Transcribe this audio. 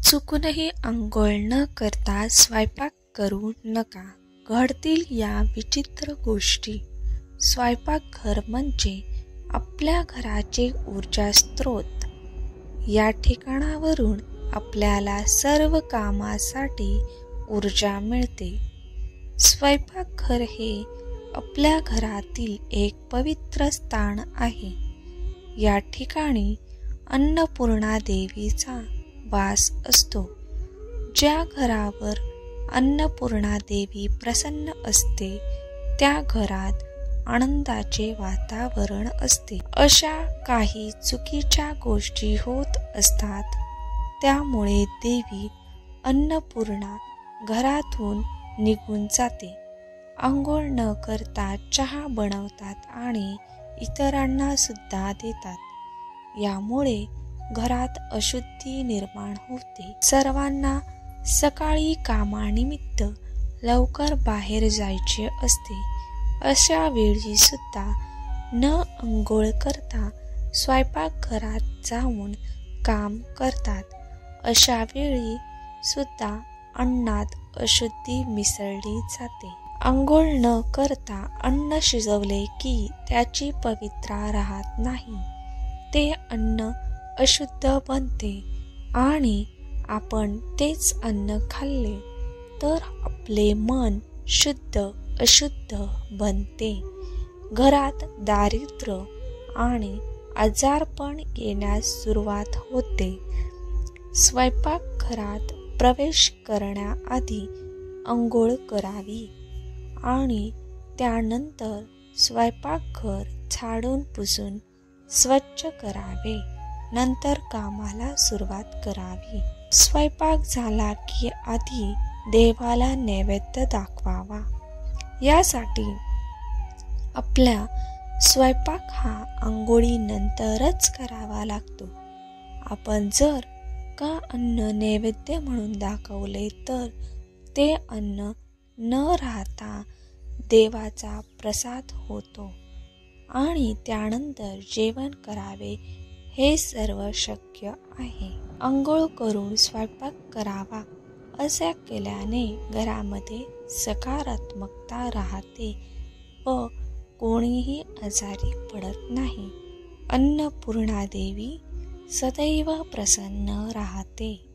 चुकूनही अंघोळ न करता स्वयंपाक करू नका. घडतील या विचित्र गोष्टी. स्वयंपाकघर म्हणजे आपल्या घराचे ऊर्जा स्रोत. या ठिकाणावरून आपल्याला सर्व कामासाठी ऊर्जा मिळते. स्वयंपाकघर हे आपल्या घरातील एक पवित्र स्थान आहे. या ठिकाणी अन्नपूर्णा देवीचा वास असतो. ज्या घरावर अन्नपूर्णा देवी प्रसन्न असते त्या घरात आनंदाचे वातावरण असते. अशा काही चुकीच्या गोष्टी होत असतात, त्यामुळे देवी अन्नपूर्णा घरातून निघून जाते. अंघोळ न करता चहा बनवतात आणि इतरांना सुद्धा देतात. यामुळे घरात अशुद्धी निर्माण होते. सर्वांना सकाळी कामानिमित्त लवकर बाहेर जायचे असते. अशा वेळी सुद्धा न अंघोळ करता स्वयंपाकघरात जाऊन काम करतात. अशा वेळी सुद्धा अन्नात अशुद्धी मिसळली जाते. अंघोळ न करता अन्न शिजवले की त्याची पवित्रता राहत नाही. ते अन्न अशुद्ध बनते आणि आपण तेच अन्न खाल्ले तर आपले मन शुद्ध अशुद्ध बनते. घरात दारिद्र्य आणि आजारपण येण्यास सुरुवात होते. स्वयंपाकघरात प्रवेश करण्याआधी अंघोळ करावी आणि त्यानंतर स्वयंपाकघर झाडून पुसून स्वच्छ करावे. नंतर कामाला सुरुवात करावी. स्वयंपाक झाला की आधी देवाला नैवेद्य दाखवावा. यासाठी आपला स्वयंपाक हा अंघोळीनंतरच करावा लागतो. आपण जर का अन्न नैवेद्य म्हणून दाखवले तर ते अन्न न राहता देवाचा प्रसाद होतो आणि त्यानंतर जेवण करावे हे सर्व शक्य आहे. अंघोळ करून स्वयंपाक करावा. असे केल्याने घरामध्ये सकारात्मकता राहते व कोणीही आजारी पडत नाही. अन्नपूर्णा देवी सदैव प्रसन्न राहते.